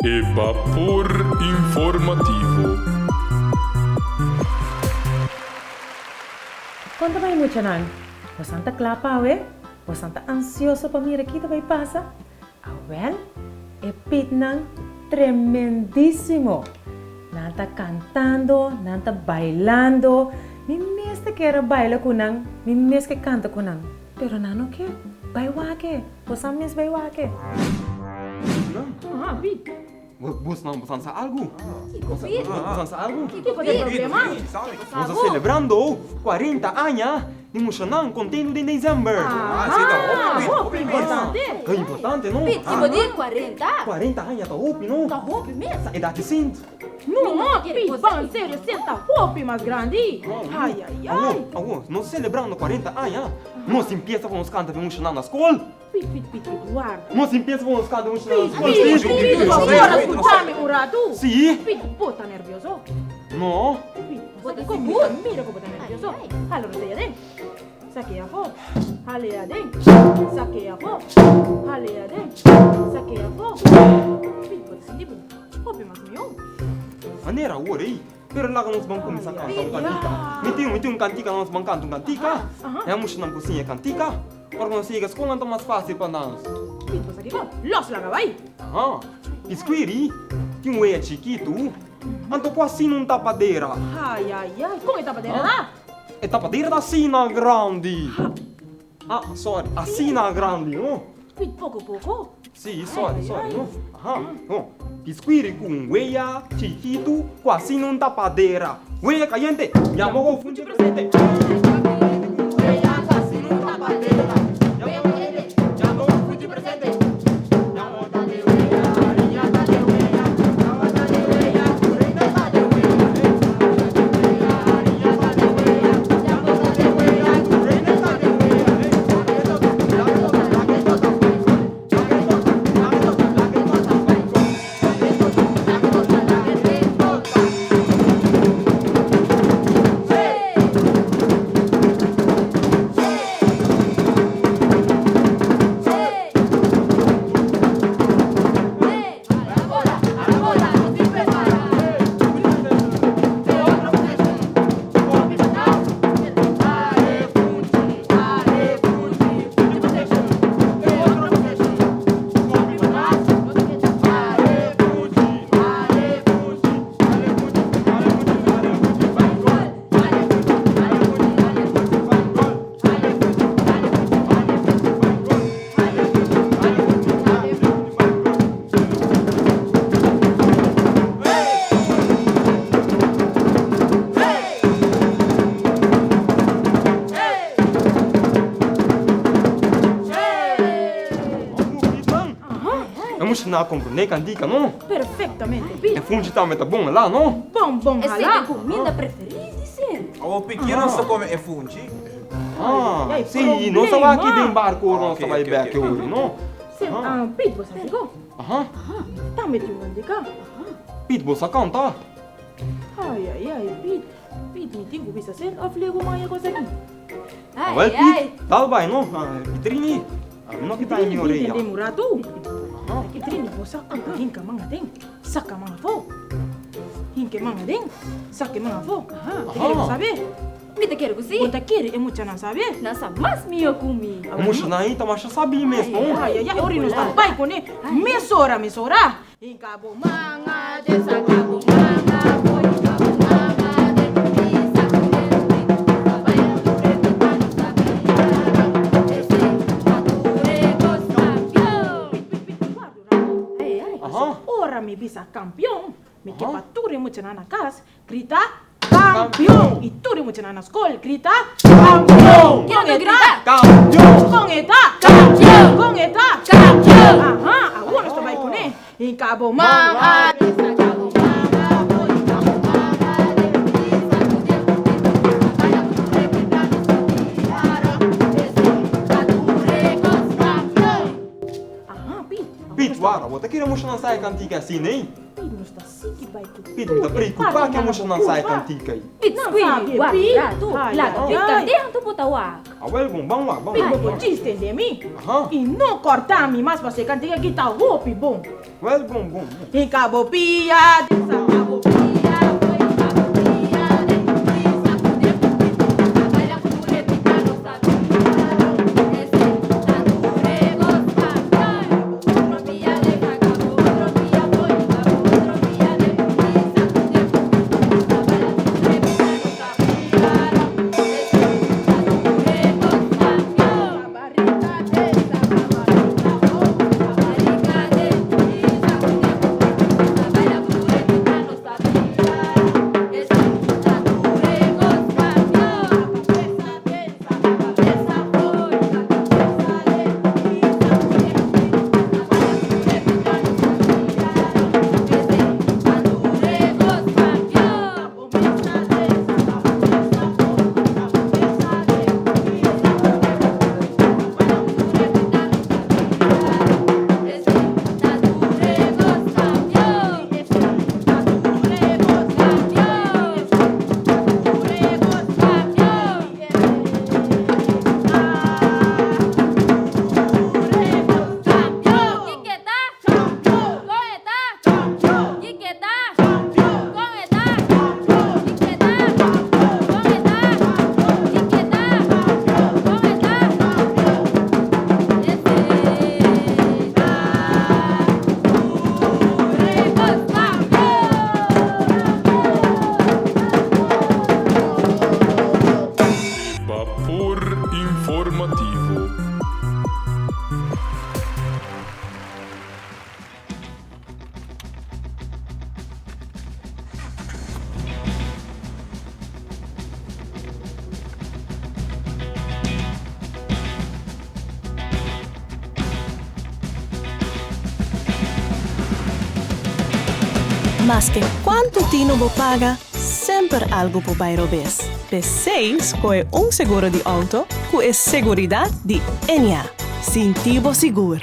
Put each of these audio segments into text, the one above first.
Vapor informativo. Quando vai muito nan? Você está clapa, Você está ansioso para mirar aqui que vai passar? Well, é pitnan tremendíssimo. Nanta cantando, nanta bailando. Mi mesmo quer bailar com nan, mi mesmo que canta com nan. Pero não quer, vai wake. Você mesmo vai wake. Pete. Você não precisa algo? Pete. Precisa algo? Que tipo de problema? Estamos celebrando 40 anos de Mushanang contínuo de dezembro. Roupa importante. Que importante, não? Pete, tipo de 40? 40 anos está roupa, não? Tá roupa mesmo? É idade sim. Não, Pete, bom, sério, senta roupa mais grande. Ai. Nós celebrando 40 anos. Nós empieza com os cantos de Mushanang na escola. Pete, guarda. Nós empieza com os cantos de Mushanang na Pete, escola. agora escutame um rato. Sim. Pete, pô, tá nervioso? Não. Pete, você como mira como tá nervioso. Halo, não sei dentro. Saquei a foto. Hale a dentro. Saquei a foto. Hale a dentro. Saquei a foto. Pete, pode sentir bom. Roupa mais meu. Maneira agora aí. Pero lá nós vamos começar a cantar um cantica. Meti um cantica, nós vamos cantar um cantica. É Mushanang cozinha cantica. Para nós ir à escola então mais fácil para nós. Pete, você aqui, los lá, vai. Esquiri, tem um chiquito. Então quase não tapadeira. Ai. Como é tapadeira lá? É tapadeira da sina grande. Sorry, a sina grande, não? Pete, pouco. Sim, sorry, não? Esquiri com um chiquito, quase não tapadeira. Ueia caliente, já vou fundir presente. Mushanang compreende cantica, não? Perfeitamente, É Pete. fundir também tá bom lá, não? Bom, Essa é halá. a comida preferida, sim. O pequeno só come é fungi. Sim, não só aqui problema. de barco, não só vai ok, back ok. hoje, não? Pete, você ficou? Tá metido onde cá? Pete, você canta? Ai, Pete, me digo, bisa ser, eu falei alguma coisa aqui. Well, Pete, tá bem, não? Petrini, não que tá em minha orelha. Entendemos o rato? Que trini, você canta, hinka manga tem, saca manga fo. Hinka manga tem, saca manga fo. Quer saber? Me te quero cozinhar. Quanto quer, é muito não saber? Nossa, mas minha comi. Mushanang, tá mais sabe mesmo, não? Ai, ori não está pai com ele. Mesora. Hinka bo manga, desaca bo manga, foi hinka bo manga, ora me bisa campeão, me que para tudo muito na casa, grita campeão. E tudo muito na escola, grita campeão. Quero me gritar. Campeão! Com eta, Campeão. com eta, Campeão. agora estou vai com ele. E cabo manga, Pete, guarda, você queria Mushanang sair cantica assim, nem? Pino está siki vai tu. Pito da preocupar que eu não sai cantica aí. Pit Não squeak, sabe, wak, Pit. rato, Ai, lato, ai, pit ai. candeia, tu puta wak. Awel bom, vamos lá. Pino vou te estender mim. Aham. E não cortar me mais para você cantiga que tá roupa bom. Well, bom. E cabo pia, cabo pia. Vapor informativo. Mas que quanto Tino vou paga, sempre algo por bairro vez. P6 é seguro de auto com a seguridade de NA. Sintivo seguro.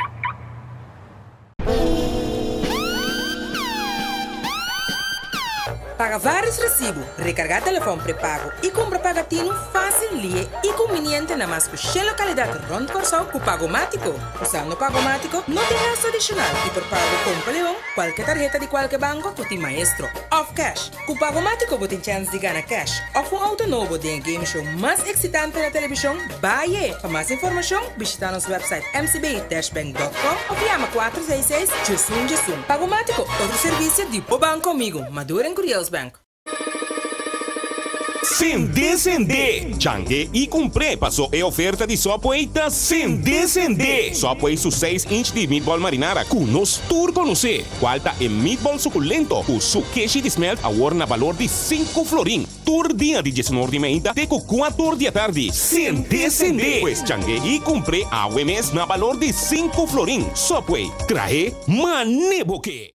Paga vários recibos, recargar telefone pré-pago e compra pagatino fácil, lie e conveniente na mais que localidade rond Corsão com Pagomático. Usando Pagomático, não tem gasto adicional e por pago com Leão, qualquer tarjeta de qualquer banco, tu tem maestro. Off cash. Com Pagomático, você tem chance de ganhar cash. Ou um auto novo de game show mais excitante na televisão, baie. Para mais informação, visita nosso website mcb-bank.com ou chama 466-Jusum. Pagomático, outro serviço de banco comigo, Maduro em Curious Bank. Sende. Changue e comprei passou a oferta de Subway da Sende. Subway su 6-inch de meatball marinara com nos tour conhecer. Qualta e meatball suculento com su queijo de smelt agora na valor de 5 florin. Tour dia de 19 de meia até 4 da tarde. Sende. Pues changue e comprei a UMS na valor de 5 florin. Subway, traje maneboque.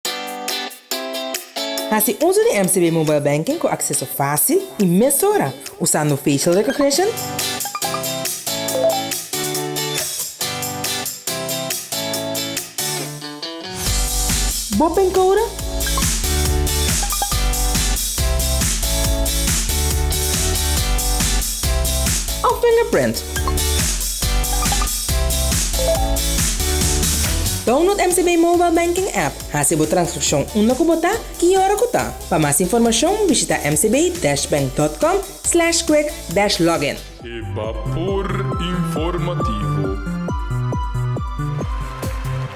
Assim, uso de MCB Mobile Banking com acesso fácil e mesura, usando facial recognition, Bopen Code ou fingerprint. Download MCB Mobile Banking App. Hasibo transaksyon una ko bota, kiyora ko ta. Para mais informação, visita mcb-bank.com/quick-login. Vapor informativo.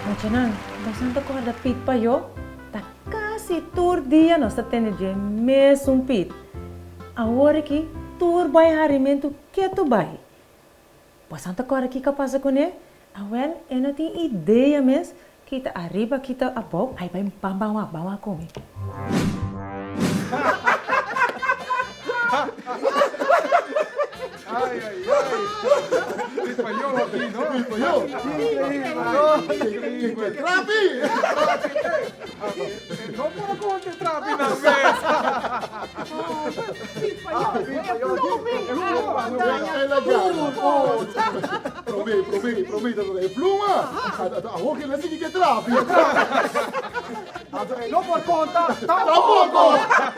Machanan, bastante corda pit pa yo. Tá quase todo dia nós tá tendo de mesmo pit. Agora que tur vai harimento que tu vai. Bastante corda que capaz com ele. Well, eu não tenho ideia mesmo. Kita arriba, kita above, aí vai bawa comer. Ai. Espanhol aqui, não? Espanhol? Trapi! Não pode contar trapi na mesa. Prometa, pluma. A hoja não sei que trapi. No por conta, tampoco. No por conta.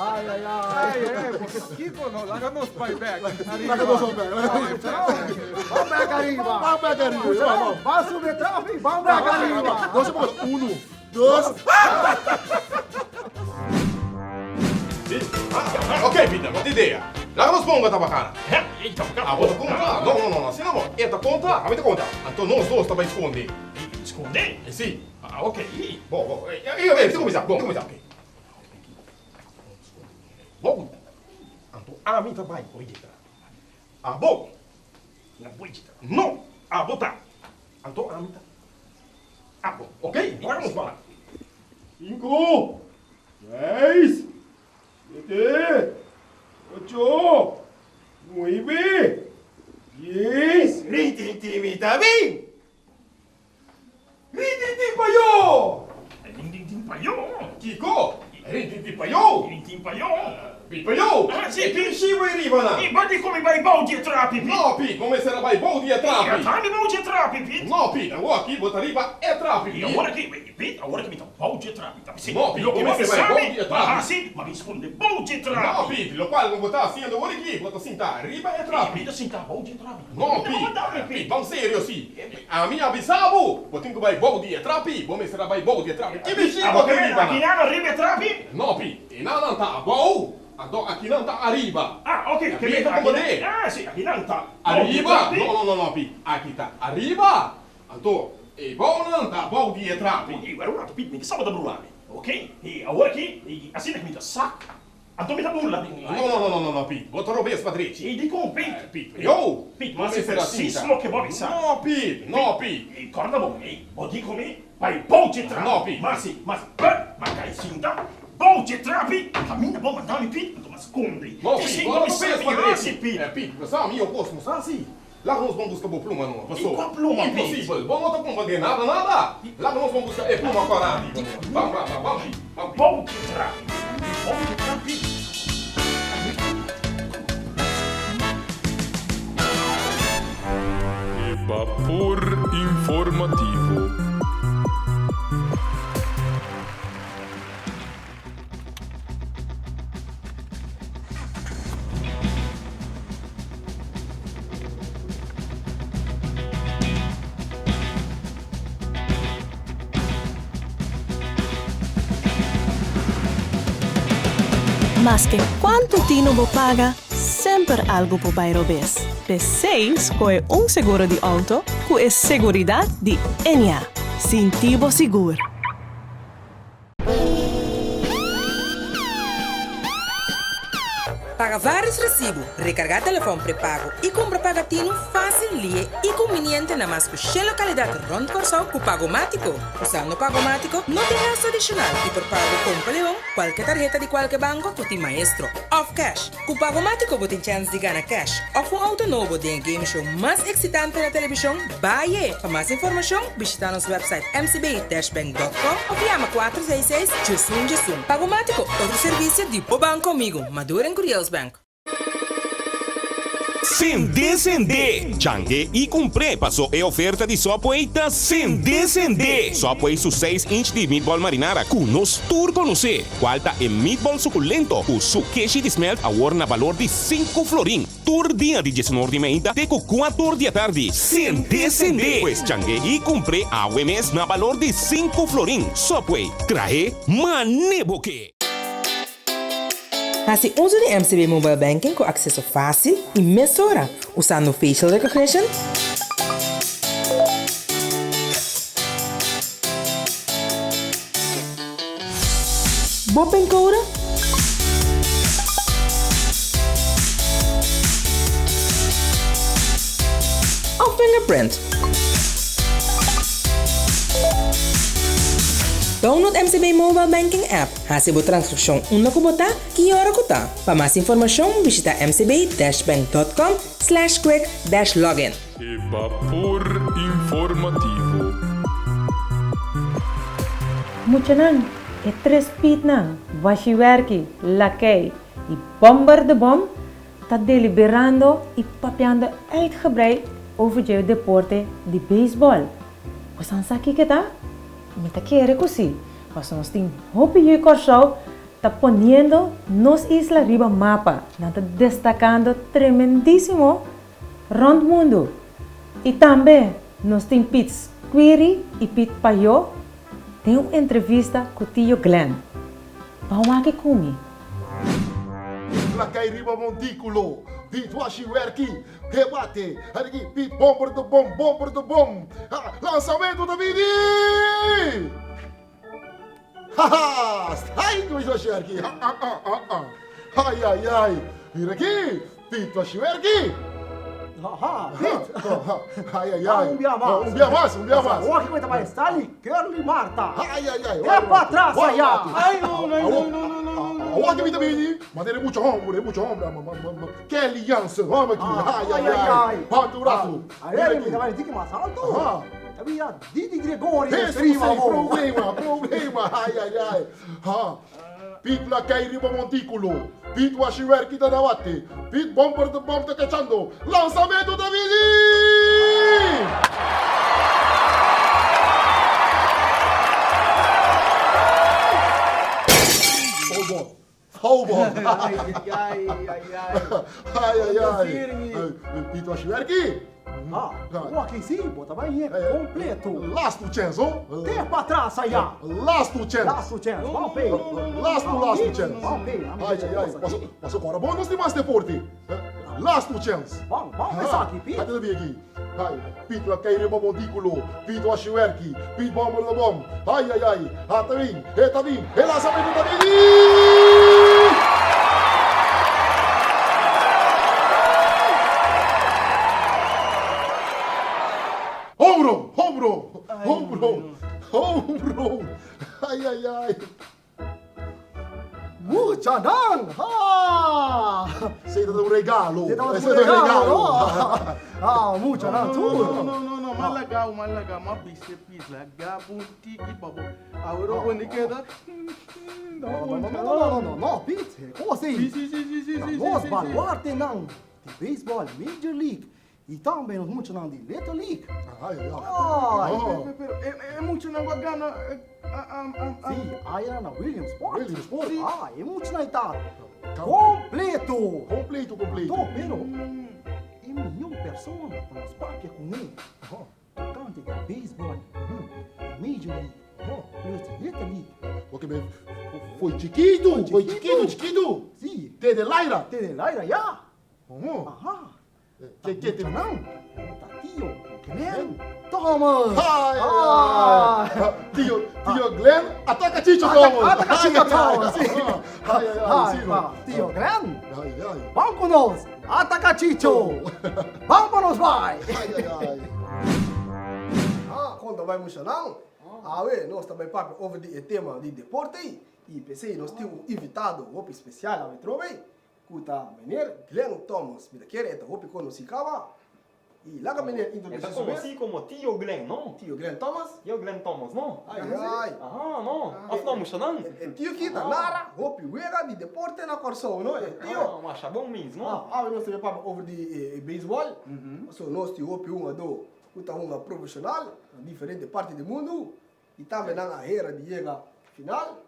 Ay, porque Kiko no, háganos payback. Vamos back arriba. Vai subir traffic, vamos back arriba. 1, 2. Ok, Peter, boa ideia. Lá nos ponga tá bacana. Ah, bota conta. Não. Se não, esta conta, a minha conta. Então nós dois tá vai esconder. Esconder? Sim. Ah, ok. Bom. Vamos começar. Ok. Bom. Então, a minha vai editar. Ah, bom. Não vou editar. Não. Ah, botar. Então, a minha. Ah, bom. Ok? Agora vamos falar. 5, 6, 7, 8, 9, 10. Rintintimita bem! Rintintimpayo! Rintintimpayo? Kiko! Rintintimpayo! Rintintimpayo? Pipayo! Ah, sì, E pincivo in riva na! E guardi come vai baldi e trappi, Pete! No, Pete, come se la vai baldi e trappi! Tani baldi e trappi, Pete! No, Pete, agora aqui, bota riba e trappi, E agora che, Pete, agora che mi dà baldi e trappi, sì. No, Pete, Io come se vai baldi e trappi! Ah, sì, ma mi risponde baldi e trappi! No, Pete, lo quale non botar assim, agora aqui, bota cinta, riba e trappi! Pete, cinta, baldi e trappi! No, Pete, vamos sério, sì! A minha bisavo, botinho que vai baldi e trappi, come se la vai baldi e trappi! E bichinho, bota riba Aqui não riba e trappi? No, Pete, e não tá bom! Aqui não tá arriba! Ah, ok, aqui não tá. Ah, sì, aqui não tá. Arriba? No, Pete. Aqui tá arriba. Então, e bom não tá bom dia trappi. E agora um Pete, mi sabe da brulame, ok? E agora aqui, assim é que me dá saco. Então me dá burla. No, Pete. Bota robês, Patrícia. E dico, Pete. Pete, eu? Pete, ma se frassissimo che vuoi sa. No, Pete. E guarda bom, o dico me, vai bolge trappi. No, Pete. Ma cai sinta. Bolge trappi, cammina bom, mandami Pete, ma nascondi. No, Pete, bota robês, Patrícia. Pete. Pete, pessoal, eu posso mostrar assim. Lá nós vamos buscar boa pluma, não. E qual pluma, Pete? Impossível. Bom, não tá com bandeira, nada. Lá nós vamos buscar pluma corada. Vamos. Bolge trappi. Bolge trappi. Vapor informativo. Mas que quanto Tino bo paga, sempre algo por bairro vez. P6 com seguro de auto, com a seguridade de Enia. Sintivo seguro. Paga vários recibos, recargar telefone pré-pago e compra paga Tino fácil e conveniente na mais que localidade Ronde Corsão com Pagomático. Usando Pagomático, não tem gasto adicional e por pago compra leão, qualquer tarjeta de qualquer banco, tu tem maestro. Off cash. Com Pagomático, você tem chance de ganhar cash. Ou um auto novo de game show mais excitante na televisão, baie. Para mais informação, visita nosso website mcb-bank.com ou chama 466-jusum. Pagomático, outro serviço de banco comigo, maduro em Curious Bank. Sendê. Changue e comprei passou a oferta de Subway da Sendê. Subway su 6 inch de meatball marinara com nos turco no C. Qualta e meatball suculento o su queijo de smelt a na valor de 5 florin. Tur dia de 19 de meia até 4 da tarde. Sendê. Pues changue e comprei a UMS na valor de 5 florin. Subway trae maneboque. Hace uso de MCB Mobile Banking com acesso fácil e mesura, usando facial recognition, Bopen Code, ou fingerprint. Download MCB Mobile Banking App. Hasibo transcrição una kubota, kiora kuta. Para mais informação, visita mcb-bank.com/quick-login. Vapor informativo. Muchanan, e 3 pit nang, washiwerki, lakay, e bomber de bom, está deliberando e papeando uitgebreid over het deporte de baseball. Você não sabe o que tá? Me tá querendo assim. Mas nós temos hopi e corso tá poniendo nos isla riba mapa, tá destacando tremendíssimo rond mundo. E também nós temos Pete Squiri e Pete Payo. Tem uma entrevista com o tio Glenn. Vamos aqui comigo. Plakai riba montículo, Pete Washiwerki, rebate, aqui Pete bomber do bom, lançamento da Vini! Haha, sai com o Washiwerki, ai, vira aqui, Pete Washiwerki! Haha, Pete! Ai, Um dia mais! Olha que coisa mais, tá ali, quero me matar! Ai, é pra trás, aí! Ai, não! Olha que Vini, mas ele é muito homem, que aliança, vamos aqui, ai, pode o braço! Aí, me dá mais dica mais alto! Havia Didi Gregori, problema, ai, Pete Lakai riba montículo, Pete Washiwerki da Nawate, Pete bomber do bom tá cachando, lançamento da Vini! Hold on. Ai. Pete Washiwerki? Aqui sim, bota bem, completo. Last chance, oh? Tem pra trás aí. Last chance. Vamos ver. Last chance. Vamos ver. Ai. Passou agora bom, nós temos mais deporte. Last chance. Vamos pensar aqui, Pete. Até ver aqui. Ai, Pete Lakai riba montículo, Pete Washiwerki, Pete bomber do bom. Ai. Tá vindo. Lançamento da Vini! Home run! Ai! Muchanan! Sei da um regalo! Muchanan, tudo! Não, mais legal, mas bicho, legal, tiki, babo. Agora quando queda. Não, Pete, como assim? Sim. Nós baluarte não, de beisebol, Major League. E também nós muito não de Little League. É muito não gana. Sim, aí era na Williamsport. É muito na Itália. Completo. Pero, é milhão de pessoas nas parques com ele. Cante de beisebol, Major League, plus Little League. Ok, foi chiquito. Sim. Tede Laira, já. Que tem não? Tio Glenn Thomas! Tio Glenn, ataca Chicho Thomas! Tio Glenn! Vamos com nós! Ataca Chicho! Vamos, vai! Quando vai emocionar, nós também para over o tema de deporte e pensei, nós temos um invitado especial a Metrovei. Kuta menir Glenn Thomas, me quer eta hopi conosicava e lá menir Então conheci como Tio Glenn, não? Tio Glenn Thomas? Tio Glenn Thomas, não? Ai. Não. Afinal, mostrando? Tio Kita, Nara, hopi wega de deporte na corso, não? Tio. Mas é bom mesmo, não? Nós temos para over de beisebol. So nós tio hopi do kuta profissional, diferente parte do mundo e também na era de chega final.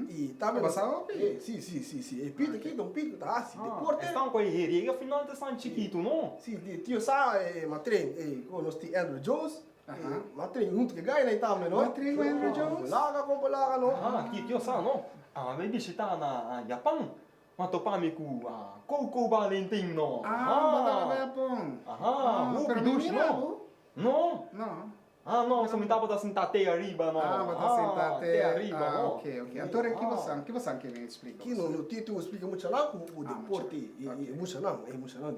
E também sim. E Pito aqui, Dom Pito, tá assim, deporte. Estão com a herreria, afinal de San Chiquito, não? Sim, tio sabe, matrein, nós temos Andrew Jones, matrein junto que ganha aí também, não? Matrein com Andrew Jones. Compolaga, não? Aqui, tio sabe, não? Vai visitar na Japão. Mas topami com Coco Valentino. Vai Japão. Pero não? Não, só me dá para sentar até arriba, não. Para sentar até arriba, não. Ok. Então, que você quer explicar? Aqui no título explica muito lá o deporte, emocionante,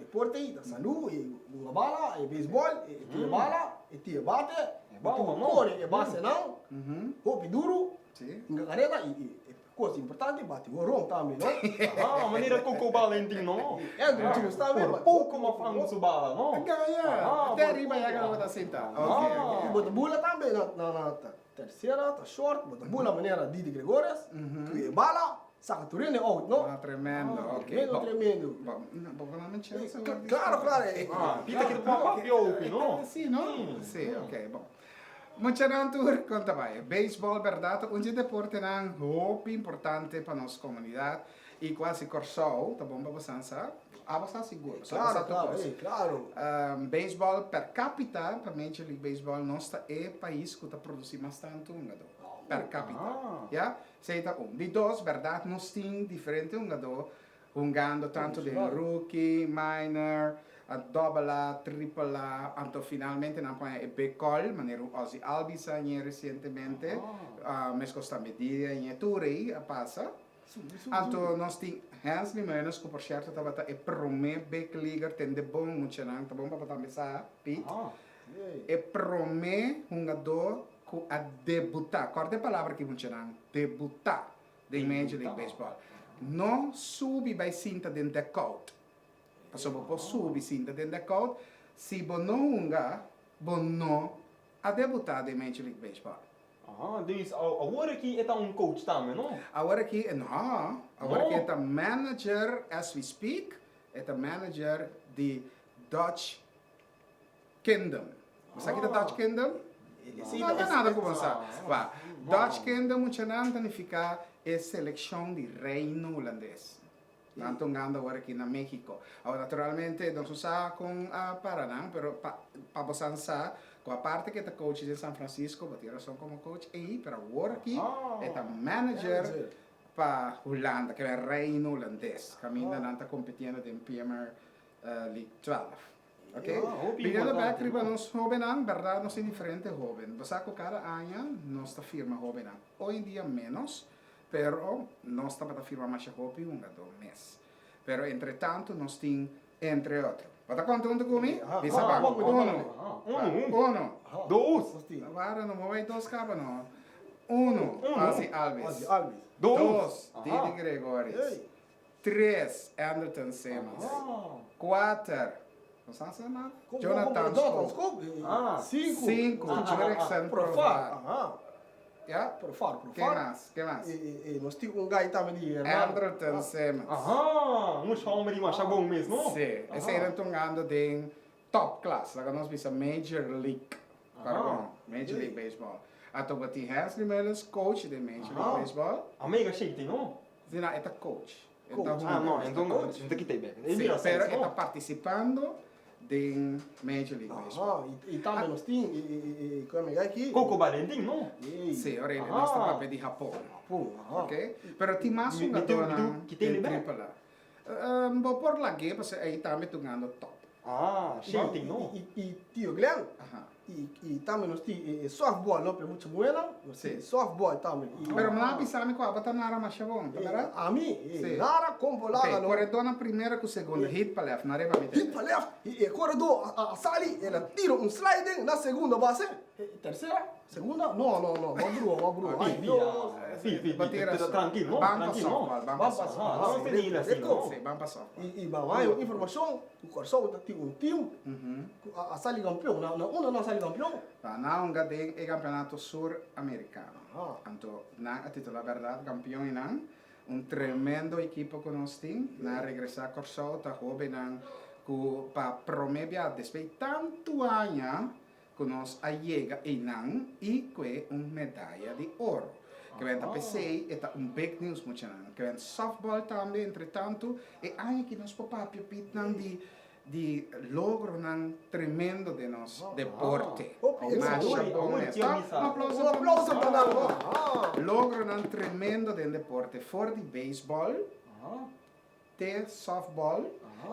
deporte, da saúde, uma bala, beisebol, tira bala, tira bate, corre, base não, hopi duro, engarreta e coisa importante, bate o rom também, não? Maneira Coco Valentino. É do tio está mesmo. Pouco mais famoso bala, não? Até arriba já agora vai sentar. Ok. Bota bula também na terceira, tá short, bota bula maneira Didi Gregorias, que é bala, Sacaturine out, no? Ah, tremendo, ok. Tremendo. Bom, não me chance. Claro, Pita que tu papel, no? Sim, não? Sim, ok, bom. Mucha tour, conta vai. Baseball, verdade, um deporte não muito importante para nossa comunidade e quase corso, tá bom para você sabe? Ah, você seguro. Claro. Baseball per capita, para Major League Baseball, nosso país que está produzindo bastante per capita. Ja? Seita de dois, verdade, nós temos diferente jogando tanto de rookie, minor, a double A, triple A, anto finalmente não põe a becol, maneira Ozzy Albies recentemente, mas costa medida em Turei a passa. Anto nós temos Hans Limenos, que por certo estava a prome backligger tem de bom muito não, tá bom para começar, Pete. E prome jogador que a debutar, corta a palavra que muito não, debutar de Major League Baseball. Não sube by cinta dentro da coat. Passou por subir cinta dentro da coat, se você não a debutar de Major League Baseball. Dus agora aqui é um coach também, não? Agora aqui é manager, as we speak, é manager de Dutch Kingdom. Você aqui da Dutch Kingdom? Não tem nada com você. Dutch Kingdom, muito não significa é seleção de reino holandês. Tanto anda agora aqui na México. Agora, naturalmente, não se usa com Paraná, mas para você saber, com a parte que é coach de São Francisco, vai ter razão como coach, e para agora aqui é manager para Holanda, que é o reino holandês. Caminha não está competindo em Premier League 12. Ok? Primeiro back para nós jovens, verdade, nós somos diferentes jovens. Você com cada ano, nossa firma jovem. Hoje em dia menos, pero nós estamos a firma mais jovem mês. Pero entretanto, nós temos entre outros. Você conta comigo? Bisa ba? Uno. Dois. Agora não vai dois cabos não. Uno, Ozzy Alves. Dois, Didi Gregorius. Três, Anderton Simmons. Quatro, Jonathan Skog. Cinco, Jurickson Profar. Ja? Profar. Que mais? E nós temos gajo também de Anderton Simmons. Nós chamamos de mais bom mesmo, não? Sim, esse era tongando de top class, lá nós vimos Major League. Major League Baseball. Ato bati Hans Limelos, coach de Major League Baseball. Mega shake, não? Zina, é coach. Não, então aqui tem bem. Sim, pero está participando de Major League Baseball. E também nós temos, como é aqui? Coco Valentim, não? Sim, ora ele nós estamos de Japão. Ok? Pero tem mais um jogador que tem triple A. Vou por lá que você aí também tocando top. Shake, não? E tio Glenn. E também nós temos softball, não é muito bueno. Softball também. Pero não pensamos que a bata nara mais bom, tá vendo? A mim, nara como lá no. Corredor na primeira com segunda, hit para left, nara para meter. Hit para left, e corredor a Sally, ela tira sliding na segunda base. Terceira, segunda, não, Mabrua. Batera tranquilo, vamos passar. E vai informação, o Corsão tem time, a Sally campeão, não Sally campeão. Não, é campeonato sul-americano. Então, a título verdade, campeão não, tremendo equipo que nós temos, na regressar Corsão, tá jovem, para prometer despeito tanto anos, que nós chega e que medalha de ouro. Que vem da PC, é big news muito não. Que vem softball também, entretanto, e aí que nós papapia pitnan de logro tremendo de nosso deporte. Um aplauso para nós. Logro tremendo de deporte, for de baseball, de softball,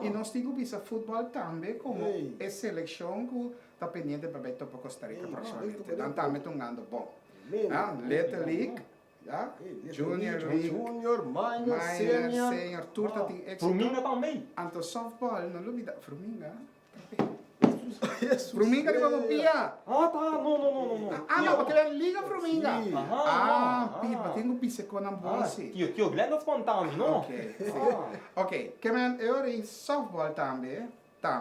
e nós temos futebol também, como é seleção que está pendente para ir para Costa Rica proximamente. Então, também estão bom. Little League, Junior League, Minor, Senior, turta tem extra. Fruminga também. Então, softball, não lubida. Fruminga? Fruminga de Papapia. Não. Não, porque é Liga Fruminga. Pipa, tenho pisseco na bolsa. Tio Glenn não espontâneo, não? Ok, que eu softball também,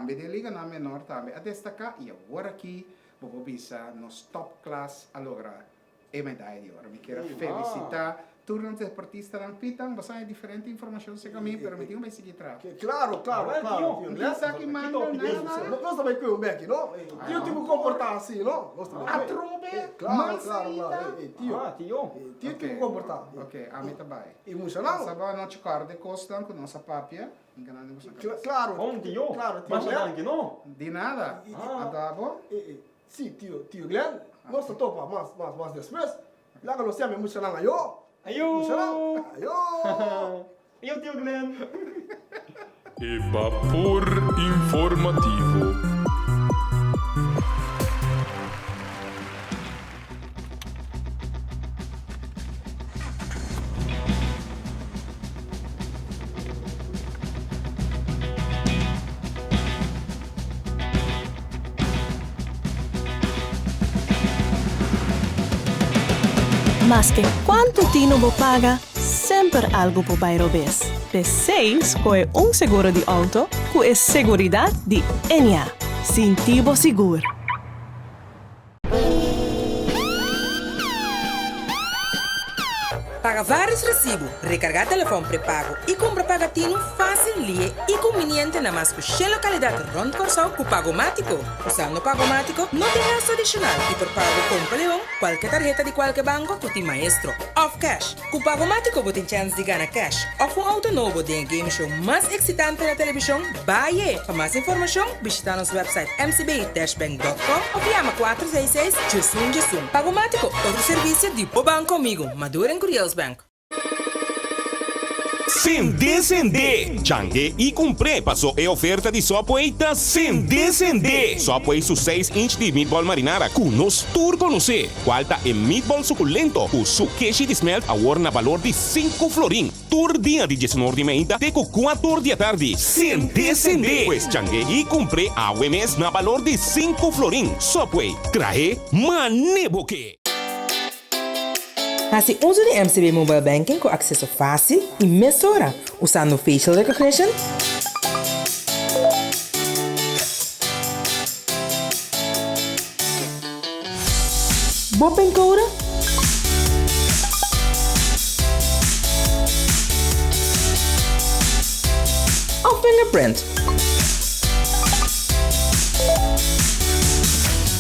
de Liga na menor também, a destacar, e agora aqui, vou bisa nos top class a lograr a medalha de ouro. Me quero felicitar turnos de deportista dan pitan, vas a ver diferente información se caminho, pero me tengo que seguir atrás. Claro, claro. Não está aqui manda nada. Nós também com o Beck, não? Tio, tem que comportar assim, não? Nós também. Claro. Tio. Tio tem que comportar. Ok, a mim também. Emocional. Sabe, não te corda costam com nossa papia. Enganando você. Claro. Bom, tio. Claro, Mas tio. não, que não? De nada. Adabo? Sim, tio Glenn. Nós topa mais después. Lá que nós temos emocional aí, ó. Ayo! Ayo, tio Glenn. Vapor informativo. Mas que quanto Tino bo paga, sempre algo por bairro vez. P6 é seguro de auto que é seguridade de Enia. Sintivo seguro. Paga vários recibos, recargar telefone pré-pago e compra pagatino fácil e conveniente na mais que localidade rond Corsão com Pagomático. Usando Pagomático, não tem gasto adicional e por pago compra leão, qualquer tarjeta de qualquer banco, tu tem maestro. Off cash. Com Pagomático, você tem chance de ganhar cash. Ou um auto novo de game show mais excitante na televisão, baie. Para mais informação, visita nosso website mcbi-bank.com ou chama 466-JUSUM. Pagomático, outro serviço de banco comigo. Maduro em Curious Bank. Sende. Changue e comprei passou a oferta de Subway Sende. Subway su 6-inch de meatball marinara com nos turco no se. Qualta e meatball suculento com su queijo de smelt a na valor de 5 florin. Tur dia de 19 de meia até 4 da tarde. Sende. Pues changue e comprei a UMS na valor de 5 florin. Subway traje maneboque. Hace uso de MCB Mobile Banking com acesso fácil e mesura, usando facial recognition, Bopen Code ou fingerprint.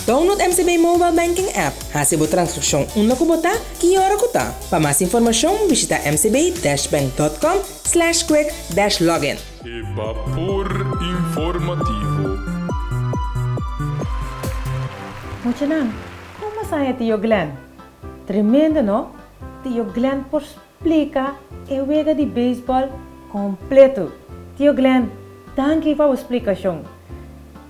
Download MCB Mobile Banking App. Hasibo transcrição una kubota, que hora kuta. Para mais informação, visita mcb-bank.com/quick-login. Vapor informativo. Muchanan, como sai tio Glenn? Tremendo, não? Tio Glenn por explica e wega de beisebol completo. Tio Glenn, danke pela explicação.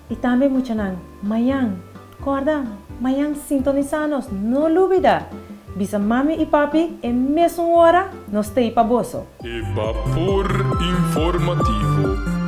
E também, Muchanan, amanhã, acorda, amanhã sintonizanos, não dúvida. Bisa mami e papi, e mesmo hora, nós temos para bolso. Vapor informativo.